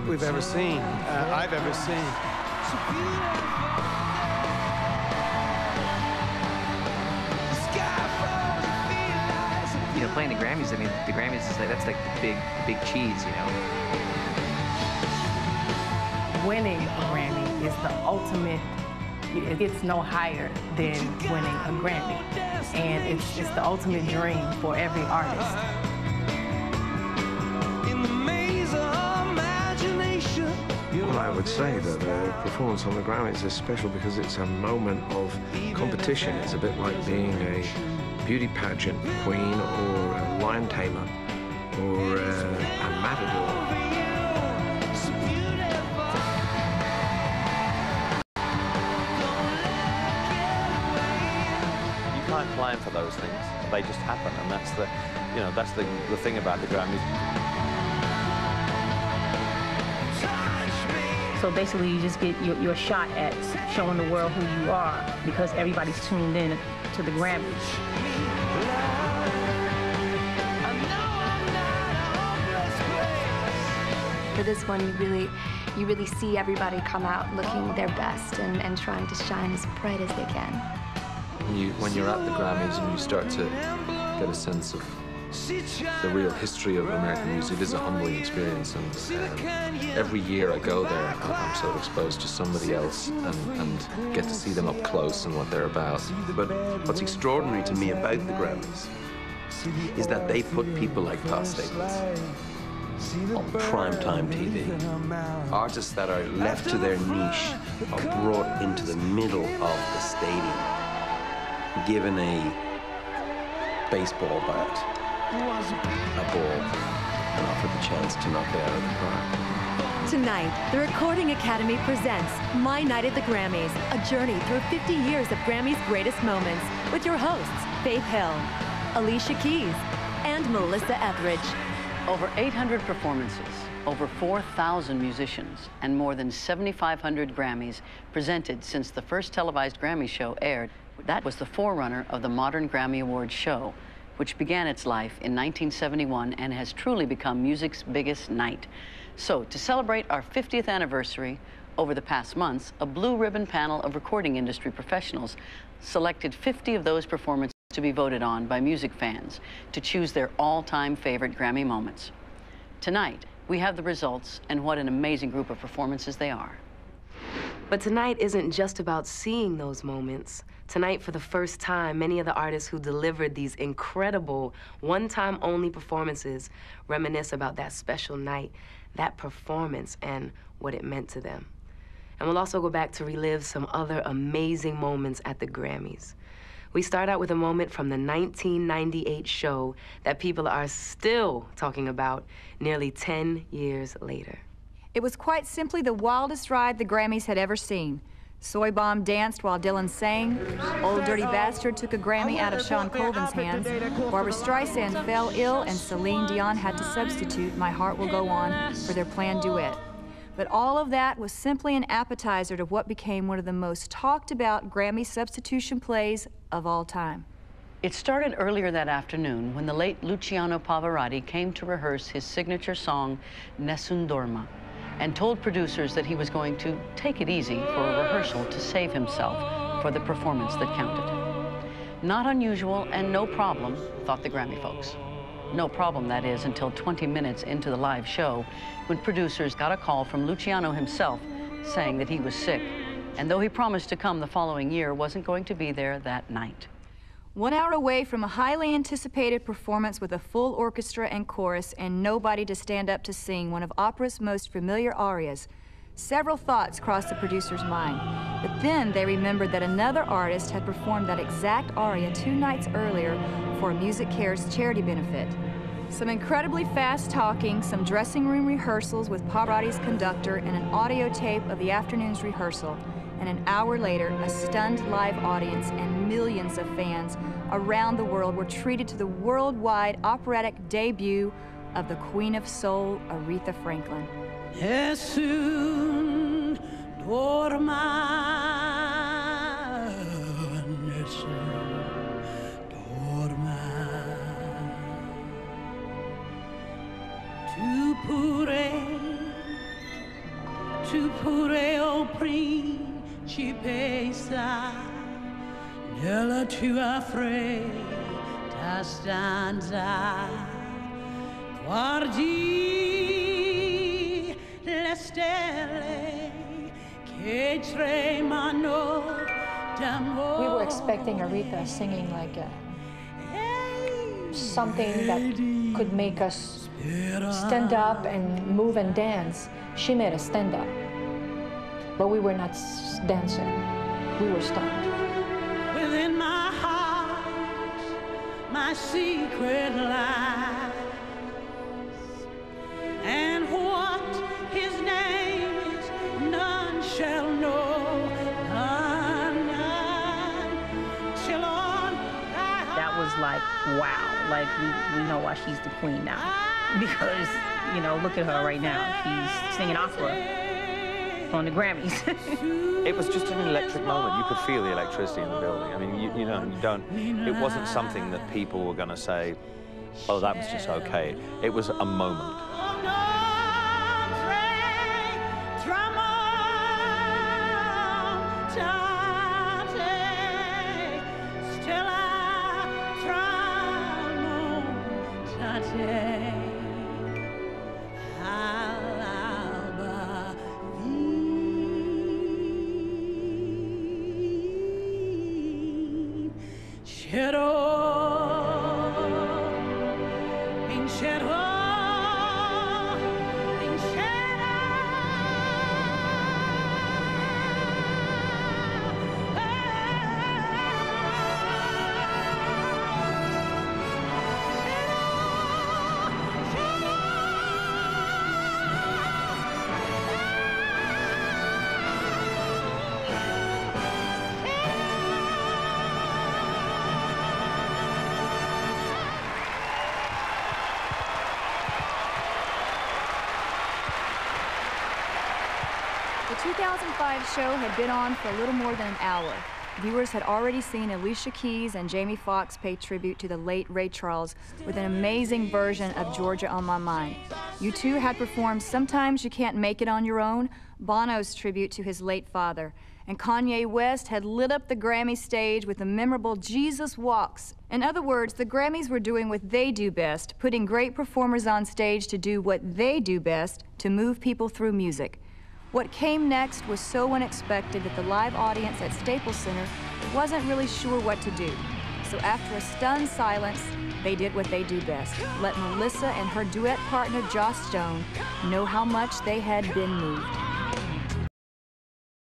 we've ever seen, I've ever seen. You know, playing the Grammys, I mean, the Grammys is like, that's like the big cheese, you know. Winning a Grammy is the ultimate. It gets no higher than winning a Grammy. And it's the ultimate dream for every artist. Well, I would say that the performance on the Grammys is special because it's a moment of competition. It's a bit like being a beauty pageant queen or a lion tamer or a matador. You can't plan for those things. They just happen, and that's the, you know, that's the thing about the Grammys. So basically, you just get your shot at showing the world who you are because everybody's tuned in to the Grammys. For this one, you really see everybody come out looking their best and trying to shine as bright as they can. When you're at the Grammys and you start to get a sense of the real history of American music, it is a humbling experience, and every year I go there, I'm sort of exposed to somebody else and get to see them up close and what they're about. But what's extraordinary to me about the Grammys is that they put people like Past Staples on primetime TV. Artists that are left to their niche are brought into the middle of the stadium, given a baseball bat, a ball, and offered the chance to knock it out of the park. Tonight, the Recording Academy presents My Night at the Grammys, a journey through 50 years of Grammy's greatest moments with your hosts, Faith Hill, Alicia Keys, and Melissa Etheridge. Over 800 performances, over 4,000 musicians, and more than 7,500 Grammys presented since the first televised Grammy show aired. That was the forerunner of the modern Grammy Awards show, which began its life in 1971 and has truly become music's biggest night. So, to celebrate our 50th anniversary, over the past months, a blue ribbon panel of recording industry professionals selected 50 of those performances to be voted on by music fans to choose their all-time favorite Grammy moments. Tonight, we have the results, and what an amazing group of performances they are. But tonight isn't just about seeing those moments. Tonight, for the first time, many of the artists who delivered these incredible, one-time only performances reminisce about that special night, that performance, and what it meant to them. And we'll also go back to relive some other amazing moments at the Grammys. We start out with a moment from the 1998 show that people are still talking about nearly 10 years later. It was quite simply the wildest ride the Grammys had ever seen. Soy Bomb danced while Dylan sang. Old Dirty Bastard took a Grammy out of Sean Colvin's hands. Barbra Streisand fell ill, and Celine Dion had to substitute My Heart Will Go On for their planned duet. But all of that was simply an appetizer to what became one of the most talked about Grammy substitution plays of all time. It started earlier that afternoon when the late Luciano Pavarotti came to rehearse his signature song, Nessun Dorma, and told producers that he was going to take it easy for a rehearsal to save himself for the performance that counted. Not unusual and no problem, thought the Grammy folks. No problem, that is, until 20 minutes into the live show, when producers got a call from Luciano himself saying that he was sick, and though he promised to come the following year, wasn't going to be there that night. 1 hour away from a highly anticipated performance with a full orchestra and chorus and nobody to stand up to sing one of opera's most familiar arias, several thoughts crossed the producer's mind. But then they remembered that another artist had performed that exact aria 2 nights earlier for Music Care's charity benefit. Some incredibly fast talking, some dressing room rehearsals with Pavarotti's conductor, and an audio tape of the afternoon's rehearsal. And an hour later, a stunned live audience and millions of fans around the world were treated to the worldwide operatic debut of the Queen of Soul, Aretha Franklin. Nessun dorma, nessun dorma, tu pure tu pure, o principessa, nella tua fredda stanza, guardi le stelle che tremano d'amore. We were expecting Aretha singing like something that could make us stand up and move and dance. She made us stand up, but we were not dancing. We were stunned. Within my heart, my secret lies, and what his name is, none shall know, none, till on. That was like, wow, like we know why she's the queen now, because, you know, look at her right now. She's singing opera on the Grammys. It was just an electric moment. You could feel the electricity in the building. I mean, you know, it wasn't something that people were going to say, oh, that was just okay. It was a moment. The 2005 show had been on for a little more than an hour. Viewers had already seen Alicia Keys and Jamie Foxx pay tribute to the late Ray Charles with an amazing version of Georgia on My Mind. U2 had performed Sometimes You Can't Make It on Your Own, Bono's tribute to his late father. And Kanye West had lit up the Grammy stage with the memorable Jesus Walks. In other words, the Grammys were doing what they do best, putting great performers on stage to do what they do best, to move people through music. What came next was so unexpected that the live audience at Staples Center wasn't really sure what to do. So after a stunned silence, they did what they do best. Let Melissa and her duet partner Joss Stone know how much they had been moved.